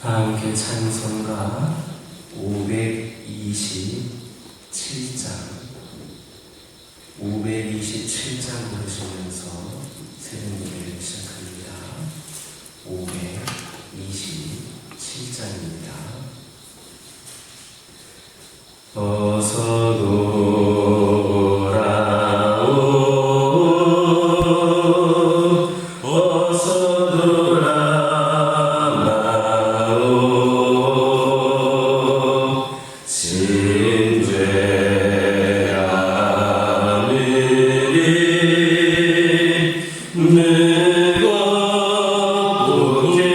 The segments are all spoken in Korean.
다 함께 찬송가 527장 부르시면서 새벽 예배를 시작합니다. 527장입니다. 어서 돌아오, 어서 돌아오오. 진죄하느니 무겁고 길이요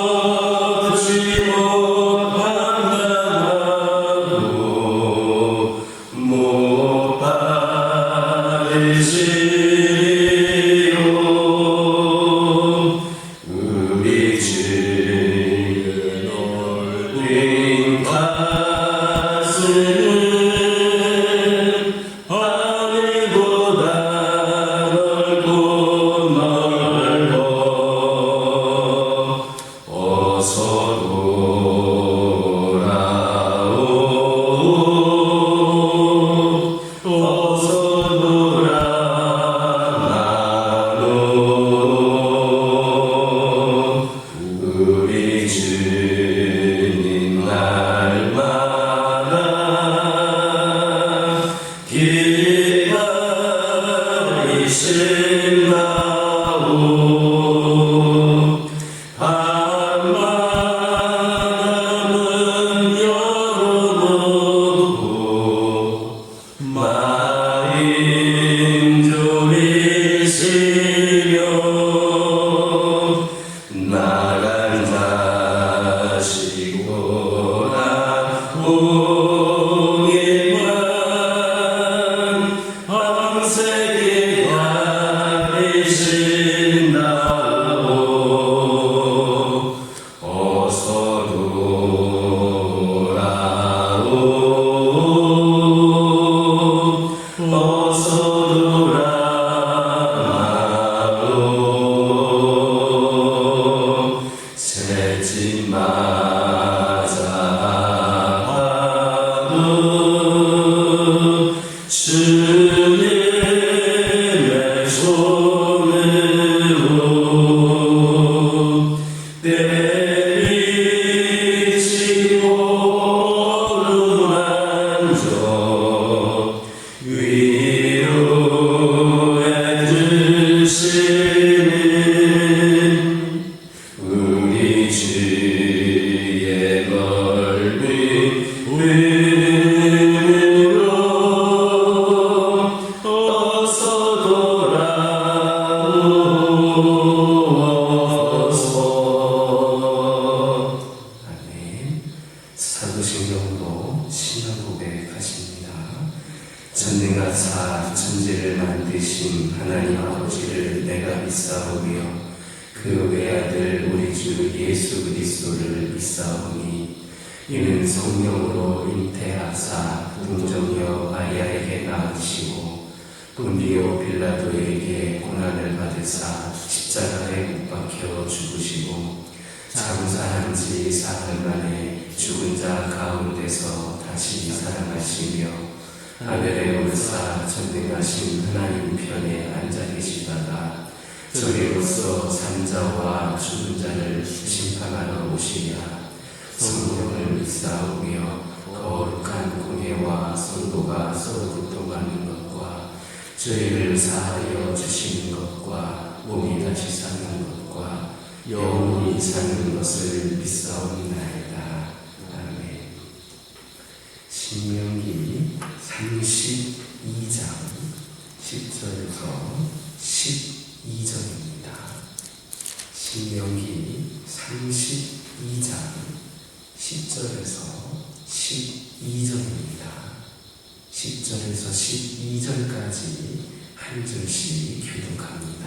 주없이 못한다고 못 받으시리요. 우리 주는 넓은 가슴은 하늘보다 넓고 넓어. 어서 돌아오, 어서 돌아오오. 우리 주님 날마다 기다리신다오. 밤마다 문 열어놓고 마음 졸이시며 나간 자시고나 오기만 밤새 기다리신다오. 어서 돌아오, 어서 돌아오오. 새집 맞아도 주님의 손으로 때리시고 어루만져 위로해 주시는 우리 주의 넓은 은혜로 어서 돌아오소서. 아멘. 사도신경도 신앙 고백하십니다. 전능하사 천지를 만드신 하나님 아버지를 내가 믿사오며 그 외아들 우리 주 예수 그리스도를 믿사오니 이는 성령으로 잉태하사 동정녀 마리아에게 낳으시고 본디오 빌라도에게 고난을 받으사 십자가에 못 박혀 죽으시고 장사한 지 사흘 만에 죽은 자 가운데서 다시 살아나시며 하늘에 오르사 전능하신 하나님 편에 앉아 계시다가 저리로서 산자와 죽은 자를 심판하러 오시랴. 성령을 믿사오며 거룩한 공회와 성도가 서로 교통하는 것과 죄를 사하여 주시는 것과 몸이 다시 사는 것과 영원히 사는 것을 믿사옵나이다. 아멘. 신명기 32장 10절에서 12절입니다. 신명기 32장 10절에서 12절입니다. 10절에서 12절까지 한 절씩 교독합니다.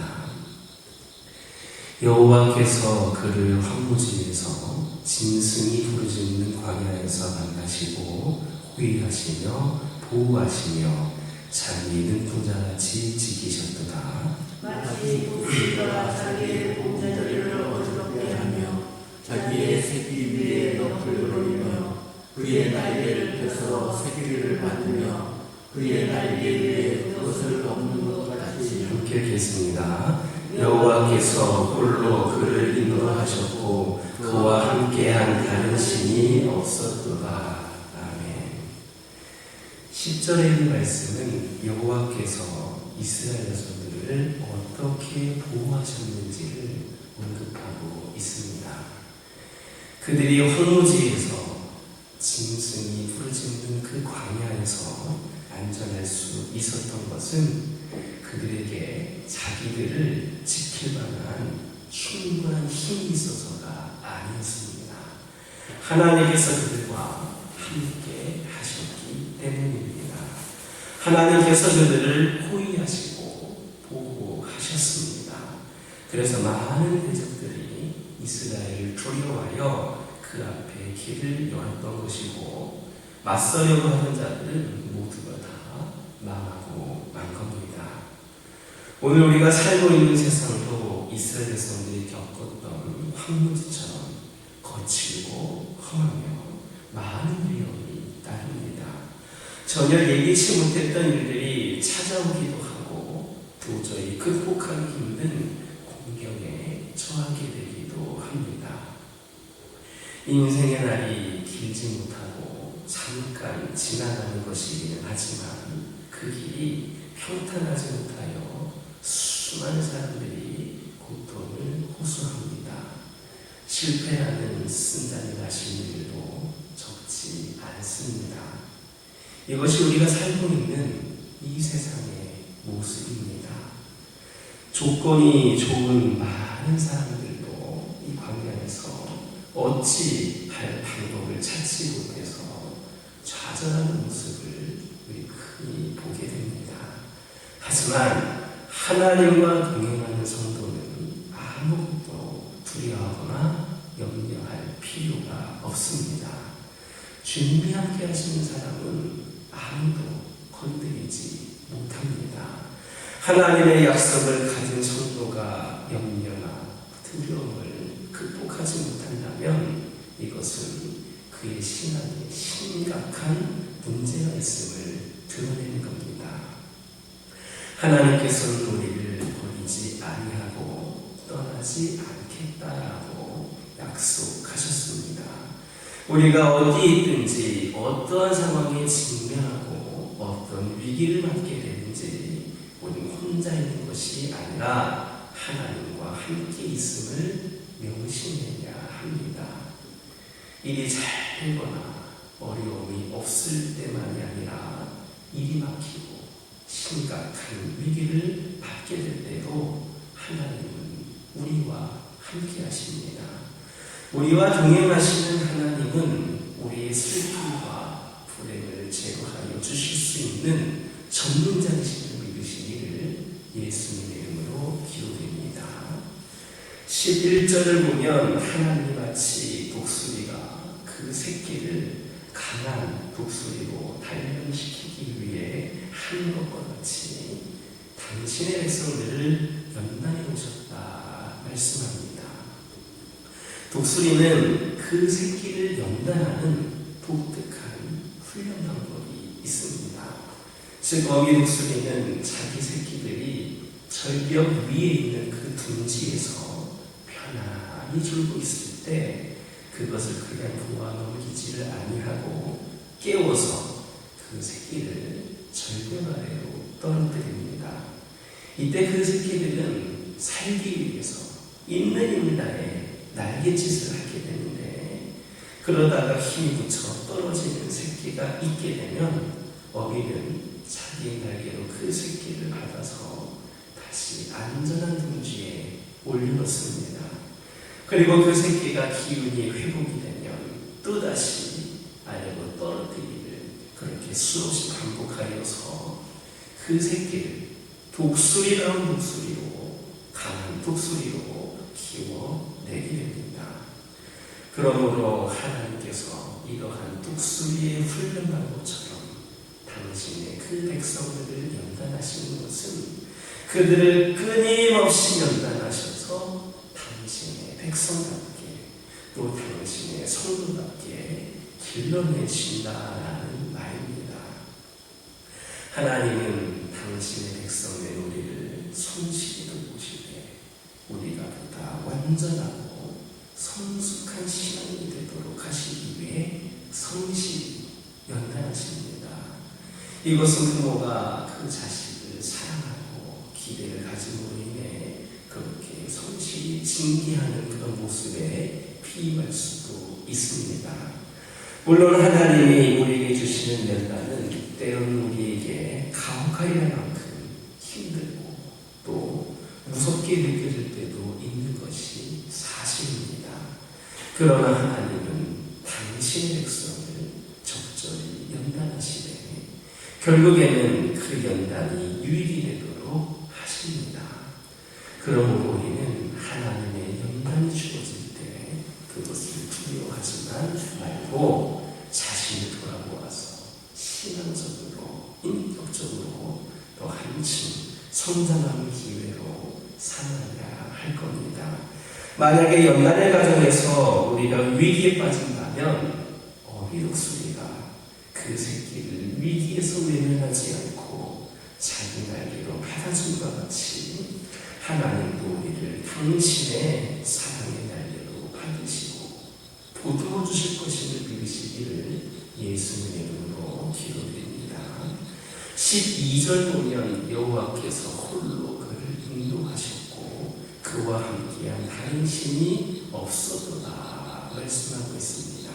여호와께서 그를 황무지에서 진승이 부르짖는 광야에서 만나시고 호위하시며 보호하시며 자기 눈동자같이 지키셨도다. 마치 마치 독수리가 자기의 보금자리를 어지럽게 하며 자기의 새끼 위에 넋을 올리며 그의 날개를 펴서 새끼를 받으며 그의 날개 위에 그것을 덮는 것 같이. 함께 읽겠습니다. 여호와께서 홀로 그를 인도하셨고 그와 함께한 다른 신이 없었도다. 아멘. 10절에 있는 말씀은 여호와께서 이스라엘 자손들을 어떻게 보호하셨는지를 언급하고 있습니다. 그들이 황무지에서 짐승이 부르짖는 그 광야에서 안전할 수 있었던 것은 그들에게 자기들을 지킬 만한 충분한 힘이 있어서가 아니었습니다. 하나님께서 그들과 함께 하셨기 때문입니다. 하나님께서 그들을 호위하시고 보호하셨습니다. 그래서 많은 대적들이 이스라엘을 두려워하여 그 앞에 길을 열었던 것이고 맞서려고 하는 자들은 모두가 다 망하고 만 겁니다. 오늘 우리가 살고 있는 세상도 이스라엘 백성들이 겪었던 황무지처럼 거칠고 험하며 많은 위험이 따릅니다. 전혀 예기치 못했던 일들이 찾아오기도 하고 도저히 극복하기 힘든 공경에 처하게 되기도 합니다. 인생의 날이 길지 못하고 잠깐 지나가는 것이기는 하지만 그 길이 평탄하지 못하여 수많은 사람들이 고통을 호소합니다. 실패하는 쓴다는 하신 일도 적지 않습니다. 이것이 우리가 살고 있는 이 세상의 모습입니다. 조건이 좋은 많은 사람들도 이 광야에서 어찌 할 방법을 찾지 못해서 좌절하는 모습을 우리 흔히 보게 됩니다. 하지만 하나님과 동행하는 성도는 아무것도 두려워하거나 염려할 필요가 없습니다. 주님이 함께 하시는 사람은 아무도 건드리지 못합니다. 하나님의 약속을 가진 성도가 염려나 두려움을 극복하지 못한다면 이것은 그의 신앙에 심각한 문제가 있음을 드러내는 겁니다. 하나님께서는 우리를 버리지 아니하고 떠나지 않겠다라고 약속하셨습니다. 우리가 어디에 있든지 어떠한 상황에 직면하고 어떤 위기를 맞게 되는지 우리는 혼자 있는 것이 아니라 하나님과 함께 있음을 명심해야 합니다. 일이 잘 되거나 어려움이 없을 때만이 아니라 일이 막히고 심각한 위기를 받게 될 때도 하나님은 우리와 함께 하십니다. 우리와 동행하시는 하나님은 우리의 슬픔과 불행을 제거하여 주실 수 있는 전문자이심을 믿으시기를 예수님의 이름으로 기도드립니다. 11절을 보면 하나님이 마치 독수리가 그 새끼를 강한 독수리로 단련시키기 위해 하는 것과 같이 당신의 백성들을 연단해 오셨다 말씀합니다. 독수리는 그 새끼를 연단하는 독특한 훈련 방법이 있습니다. 즉 어미 독수리는 자기 새끼들이 절벽 위에 있는 그 둥지에서 편안히 졸고 있을 때 그것을 그냥 놓아 넘기지를 아니하고 깨워서 그 새끼를 절벽 아래로 떨어뜨립니다. 이때 그 새끼들은 살기 위해서 있는 힘다에 날갯짓을 하게 되는데 그러다가 힘이 붙여 떨어지는 새끼가 있게 되면 어미는 자기 날개로 그 새끼를 받아서 다시 안전한 둥지에 올려놓습니다. 그리고 그 새끼가 기운이 회복이 되면 또다시 아래로 떨어뜨리기를 그렇게 수없이 반복하여서 그 새끼를 독수리다운 독수리로 강한 독수리로 키워내게 됩니다. 그러므로 하나님께서 이러한 독수리의 훈련 방법처럼 당신의 그 백성들을 연단하시는 것은 그들을 끊임없이 연단하셔서 당신의 백성답게 또 당신의 성도답게 길러내신다라는 말입니다. 하나님은 당신의 백성의 우리를 손실히 돌보시되 우리가 보다 완전하고 성숙한 신앙이 되도록 하시기 위해 성실히 연단하십니다. 이것은 부모가 그 자식을 사랑하고 기대를 가짐으로 인해 그렇게 성실히 징계하는 그런 모습에 비유할 수도 있습니다. 물론 하나님이 우리에게 주시는 연단은 때로는 우리에게 가혹할 만큼 힘들고 또 무섭게 느껴질 때도 있는 것이 사실입니다. 그러나 하나님은 당신의 백성을 적절히 연단하시되 결국에는 그 연단이 유익이 되도록 하십니다. 그러므로 우리는 하나님의 연단이 주어질 때 그것을 두려워하지만 말고 자신을 돌아보아서 신앙적으로 인격적으로 또 한층 성장하는 기회로 삼아야 할 겁니다. 만약에 연단의 과정에서 우리가 위기에 빠진다면 어리석으리가 그 새끼를 위기에서 외면하지 않고 자기 날개로 받아준과 같이 하나님도 우리를 당신의 사랑의 날개로 받으시고 보듬어 주실 것임을 믿으시기를 예수님의 이름으로 기도드립니다. 12절 보면 여호와께서 홀로 그를 인도하셨고 그와 함께한 다른 신이 없었도다 말씀하고 있습니다.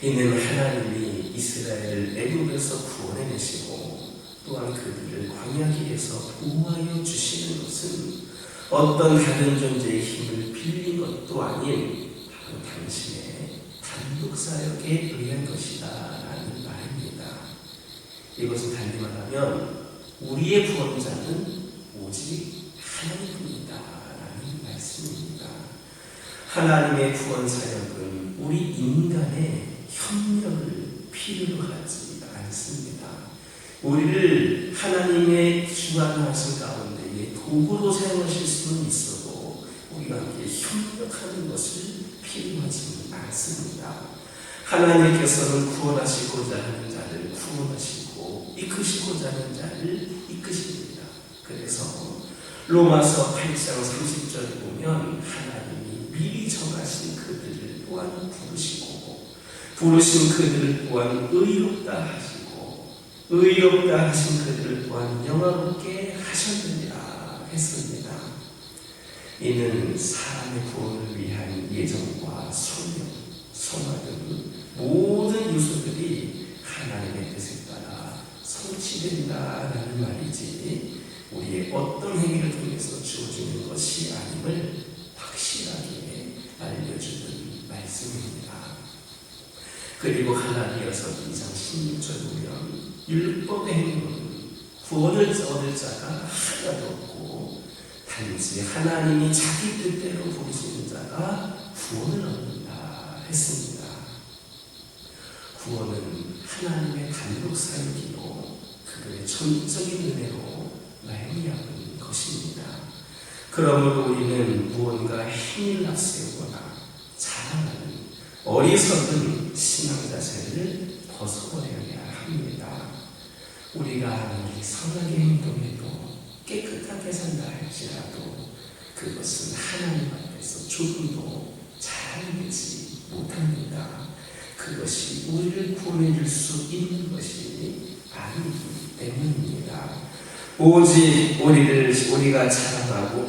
이는 하나님이 이스라엘을 애굽에서 구원해내시고 또한 그들을 광야길에서 보호하여 주시는 것은 어떤 다른 존재의 힘을 빌린 것도 아닌 바로 당신의 단독 사역에 의한 것이다 라는 말입니다. 이것은 달리 말하면 우리의 구원자는 오직 하나님뿐이다 라는 말씀입니다. 하나님의 구원 사역은 우리 인간의 협력을 필요로 하지 않습니다. 우리를 하나님의 주관하신 가운데에 도구로 사용하실 수는 있어도 우리가 함께 협력하는 것을 필요하지 않습니다. 하나님께서는 구원하시고자 하는 자를 구원하시고 이끄시고자 하는 자를 이끄십니다. 그래서 로마서 8장 30절을 보면 하나님이 미리 정하신 그들을 또한 부르신 그들을 또한 의롭다 하시고 의롭다 하신 그들을 또한 영화롭게 하셨느니라 했습니다. 이는 사람의 구원을 위한 예정과 소명, 성화 등 모든 요소들이 하나님의 뜻에 따라 성취된다라는 말이지 우리의 어떤 행위를 통해서 주어지는 것이 아님을 확실하게 알려주는 말씀입니다. 그리고 하나님께서 2장 16절 보면 율법의 행위는 구원을 얻을 자가 하나도 없고 단지 하나님이 자기 뜻대로 부르시는 자가 구원을 얻는다 했습니다. 구원은 하나님의 단독 사역이고 그들의 전적인 은혜로 말미암은 것입니다. 그러므로 우리는 무언가 힘을 앞세우거나 자랑하는 어리석은 신앙 자세를 벗어버려야 합니다. 우리가 아무리 선하게 행동해도 깨끗하게 산다 할지라도 그것은 하나님 앞에서 조금도 자랑되지 못합니다. 그것이 우리를 구원해 줄 수 있는 것이 아니기 때문입니다. 오직 우리가 자랑하고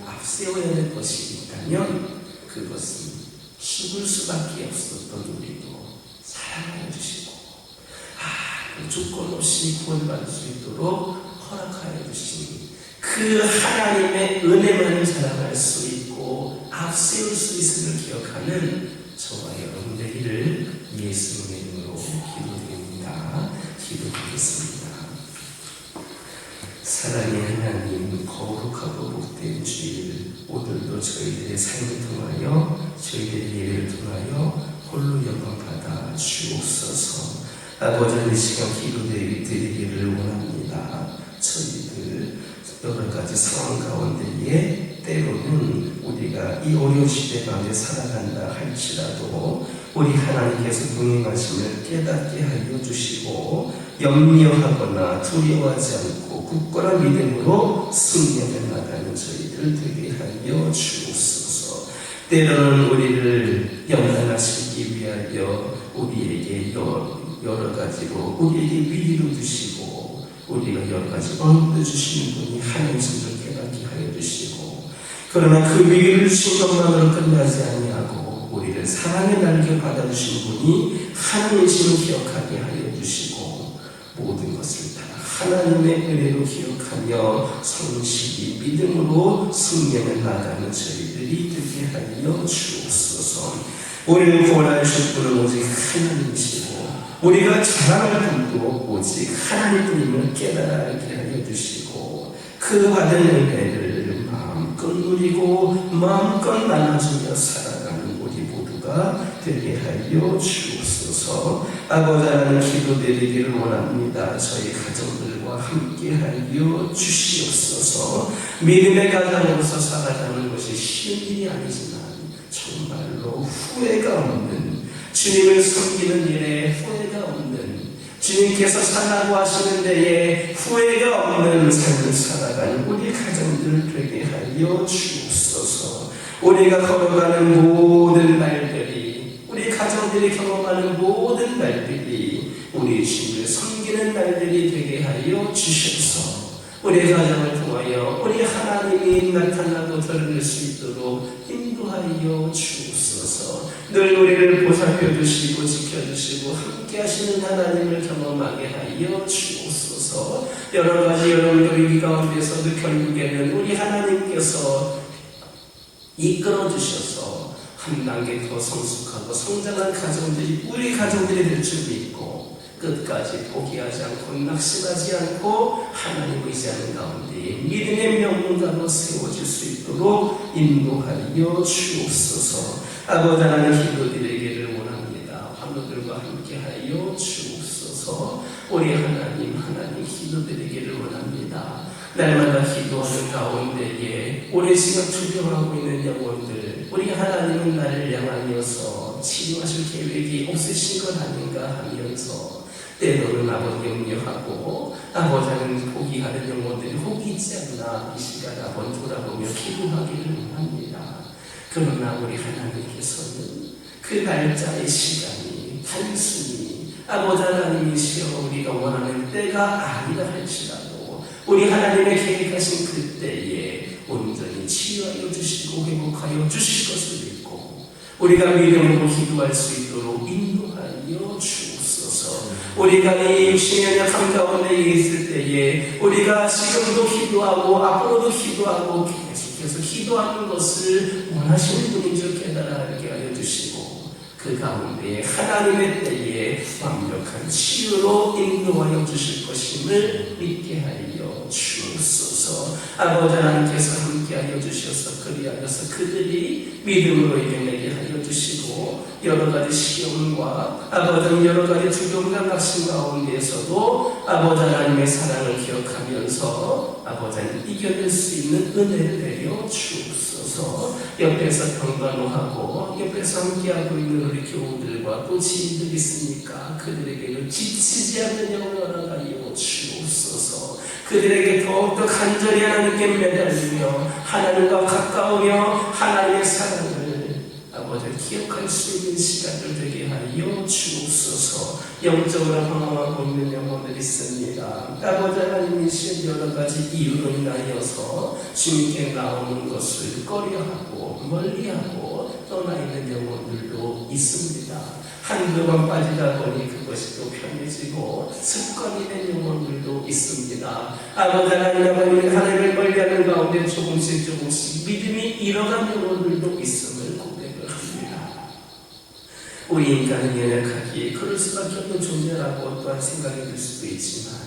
앞세워야 할 것이 있다면 그것은 죽을 수밖에 없었던 우리도 사랑해 주시고 그 조건 없이 구원받을 수 있도록 허락하여 주신 그 하나님의 은혜만을 자랑할 수 있고 앞세울 수 있음을 기억하는 저와 여러분 되기를 예수님의 이름으로 기도드립니다. 기도하겠습니다. 사랑의 하나님, 거룩하고 복된 주일, 오늘도 저희들의 삶을 통하여 저희들의 예배를 통하여 홀로 영광받아 주옵소서. 아버지, 이 시간 기도드리기를 원합니다. 가지 상황 가운데에 때로는 우리가 이 어려운 시대 가운데 살아간다 할지라도 우리 하나님께서 동행하심을 깨닫게 하여 주시고 염려하거나 두려워하지 않고 굳건한 믿음으로 승리하며 나가는 저희들 되게 하여 주옵소서. 때로는 우리를 영원하시기 위하여 우리에게 여러 가지로 우리에게 위기도 주시고 우리가 여러 가지 언도 주시는 분이 하나님을 깨닫게 하여 주시고, 그러나 그 위기를 주신 것만으로 끝나지 아니하고 우리를 사랑의 날개 받아주신 분이 하나님이심을 기억하게 하여 주시고 모든 것을 다 하나님의 은혜로 기억하며 성실히 믿음으로 승리하며 나가는 저희들이 되게 하여 주옵소서. 우리를 구원하여 주실 분은 오직 하나님이시고 우리가 자랑할 분도 오직 하나님뿐임을 깨달게 하여 주시고 그 받은 은혜를 마음껏 누리고 마음껏 나눠주며 살아가는 우리 모두가 되게 하여 주옵소서. 아버지 하나님 기도드리기를 원합니다. 저희 가정들과 함께 하여 주시옵소서. 믿음의 가정으로서 살아가는 것이 쉬운 일이 아니지만 정말로 후회가 없는, 주님을 섬기는 일에 후회가 없는, 주님께서 살라고 하시는 데에 후회가 없는 삶을 살아가는 우리 가정들 되게 하여 주옵소서. 우리가 걸어가는 모든 날들이, 우리 가정들이 경험하는 모든 날들이 우리 주님을 섬기는 날들이 되게 하여 주셔서 우리 가정을 통하여 우리 하나님이 나타나고 드러낼 수 있도록 인도하여 주옵소서. 늘 우리를 보살펴 주시고 지켜주시고 함께 하시는 하나님을 경험하게 하여 주옵소서. 여러 가지 여러분들 위기 가운데서도 결국에는 우리 하나님께서 이끌어 주셔서 한 단계 더 성숙하고 성장한 가정들이 우리 가정들이 될 줄 믿고 끝까지 포기하지 않고 낙심하지 않고 하나님 의지하는 가운데 믿음의 명문가로 세워질 수 있도록 인도하여 주옵소서. 아버지 하나님 기도드리기를 원합니다. 환우들과 함께하여 주옵소서. 우리 하나님 기도드리기를 원합니다. 날마다 기도하는 가운데에 오랜 시간 투병하고 있는 영혼들, 우리 하나님은 나를 향하여서 치료하실 계획이 없으신 것 아닌가 하면서 때로는 아버지 염려하고 아버지는 포기하는 영혼들이 혹 있지 않나 이 시간 아버지 돌아보며 기도하기를 원합니다. 그러나 우리 하나님께서는 그 날짜의 시간이 단순히 아버지 하나님이시여 우리가 원하는 때가 아니다 할지라도 우리 하나님의 계획하신 그때에 온전히 치유하여 주시고 회복하여 주실 것을 믿고 우리가 믿음으로 기도할 수 있도록 인도하여 주옵소서. 우리가 이 육신의 연약함 가운데 있을 때에 우리가 지금도 기도하고 앞으로도 기도하고 계속해서 기도하는 것을 원하시는 분인 줄 깨달아게 하여 주시고 그 가운데 하나님의 때에 완벽한 치유로 인도하여 주실 것임을 믿게 하여 주옵소서. 아버지 하나님께서 함께하여 주셔서 그리하여서 그들이 믿음으로 이겨내게 하여 주시고 여러 가지 시험과 아버지 여러 가지 두려움과 낙심 가운데에서도 아버지 하나님의 사랑을 기억하면서 아버지는 이겨낼 수 있는 은혜를 내려 주옵소서. 옆에서 평간호하고 옆에서 함께하고 있는 우리 교우들과 또 지인들이 있으니까 그들에게는 지치지 않는 영을 허락하여 주옵소서. 그들에게 더욱더 간절히 하나님께 매달리며 하나님과 가까우며 하나님의 사랑을 아버지 기억할 수 있는 시간을 되게 하여 주옵소서. 영적으로 방황하고 있는 영혼들이 있습니다. 아버지 하나님이신 여러 가지 이유로 인하여서 주님께 나오는 것을 꺼려하고 멀리하고 떠나 있는 영혼들도 있습니다. 한두 번 빠지다 보니 그것이 또 편해지고 습관이 된 영혼들도 있습니다. 아버지 하나님을 멀리하는 가운데 조금씩 믿음이 잃어간 영혼들도 있음을 고백을 합니다. 우리 인간은 연약하기에 그럴 수밖에 없는 존재라고 또한 생각이 들 수도 있지만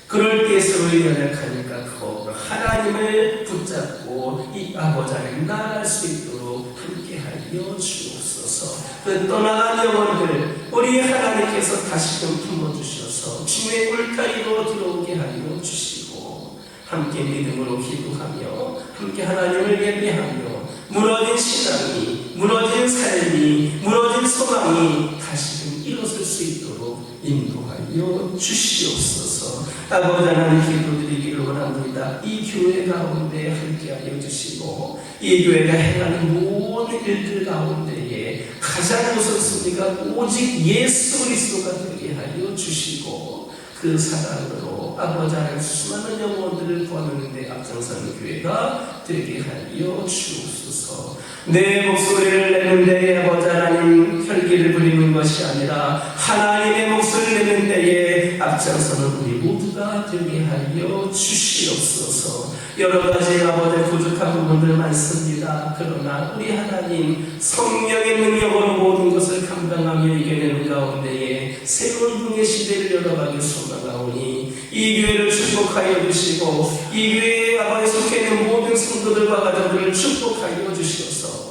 그럴 때일수록 연약하니까 그 하나님을 붙잡고 이 아버지 하나님 나아갈 수 있도록 함께하여 주옵소서. 그 떠나간 영혼들 우리 하나님께서 다시금 품어주셔서 주의 울타리로 들어오게 하여 주시고 함께 믿음으로 기도하며 함께 하나님을 예배하며 무너진 신앙이, 무너진 삶이, 무너진 소망이 다시금 일어설 수 있도록 인도하여 주시옵소서. 아버지 하나님 기도드리기를 원합니다. 이 교회 가운데 함께하여 주시고 이 교회가 행하는 모든 일들 가운데에 가장 우선순위가 오직 예수 그리스도가 되게 하여 주시고 그 사랑으로 아버지 하나님 수많은 영혼들을 구하는 데 앞장서는 교회가 되게 하여 주옵소서. 내 목소리를 내는 데에 아버지 하나님 혈기를 부리는 것이 아니라 하나님의 목소리를 내는 데에 앞장서는 우리 모두가 되게 하여 주시옵소서. 여러 가지 아버지 부족한 부분들 많습니다. 그러나 우리 하나님 성령의 능력으로 모든 것을 감당하며 이겨내는 가운데에 새로운 붕의 시대를 열어가길 소망하오니 이 교회를 축복하여 주시고 이 교회에 아버지 속해 있는 모든 성도들과 가족들을 축복하여 주시옵소서.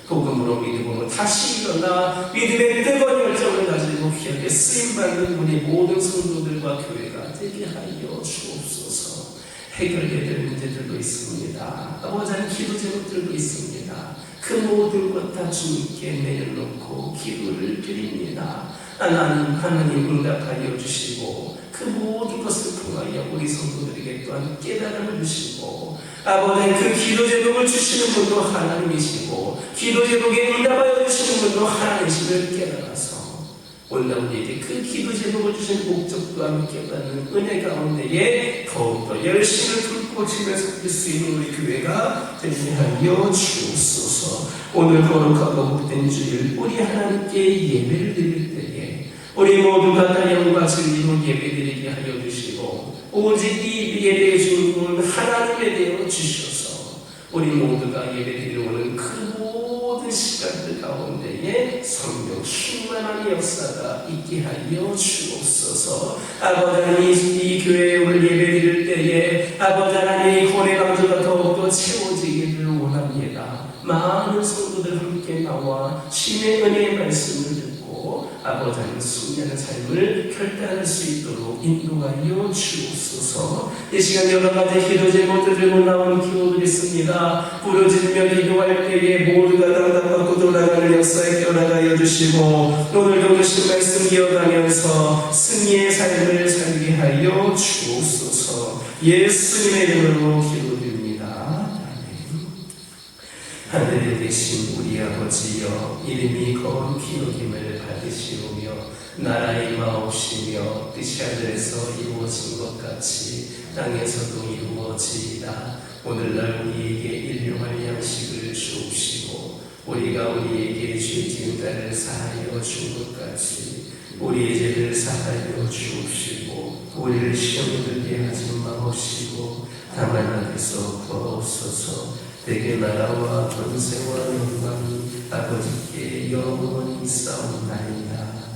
복음으로 믿음으로 다시 일어나 믿음의 뜨거운 열정을 가지고 귀하게 쓰임받는 우리 모든 성도들과 교회가 되게 하여 주옵소서. 해결해야 될 문제들도 있습니다. 아버지 하나님 기도 제목들도 있습니다. 그 모든 것 다 주님께 내려놓고 기도를 드립니다. 하나님 응답하여 주시고 그 모든 것을 통하여 우리 성도들에게 또한 깨달음을 주시고 아버지 그 기도 제목을 주시는 분도 하나님이시고 기도 제목에 응답하여 주시는 분도 하나님이심을 깨달아서 오늘 우리에게 그 기도 제목을 주신 목적도 함께 받는 은혜 가운데에 더욱더 열심을 품고 집에서 뛸 수 있는 우리 교회가 되게 하여 주옵소서. 오늘 거룩하고 복된 주일 우리 하나님께 예배를 드릴 때에 우리 모두가 다 영과 진리로 예배드리게 하여 주시고 오직 이 예배의 주인공은 하나님에 되어 주셔서 우리 모두가 예배드리러 오는 그 모든 시간들 가운데에 성령 충만한 역사가 있게 하여 주옵소서. 아버지 하나님 이 교회에 오늘 예배드릴 때에 아버지 하나님 고뇌 강조가 더욱더 채워지기를 원합니다. 많은 성도들 함께 나와 신의 은혜의 말씀을 듣고 아버지 하나님 승리하는 삶을 결단할 수 있도록 인도하여 주옵소서. 이 시간 여러 가지 기도 제목들 들고 나온 기도들이 있습니다. 부르짖으며 기도할 때에 모두가 당당받고 돌아가는 역사에 껴나가여 주시고 오늘도 주신 말씀 이어가면서 승리의 삶을 살게 하여 주옵소서. 예수님의 이름으로 기도드립니다. 하늘에 계신 우리 아버지여 이름이 거룩히 여김을 받으시오며 나라의 마옵시며 뜻이 하늘에서 이루어진 것 같이 땅에서도 이루어지이다. 오늘날 우리에게 일용할 양식을 주옵시고 우리가 우리에게 죄 지은 자를 사하여 준 것 같이 우리의 죄를 사하여 주옵시고 우리를 시험에 들게 하지 마옵시고 다만 하늘에서 구하옵소서. 내게 나라와 권세와 영광이 아버지께 영원히 있사옵나이다.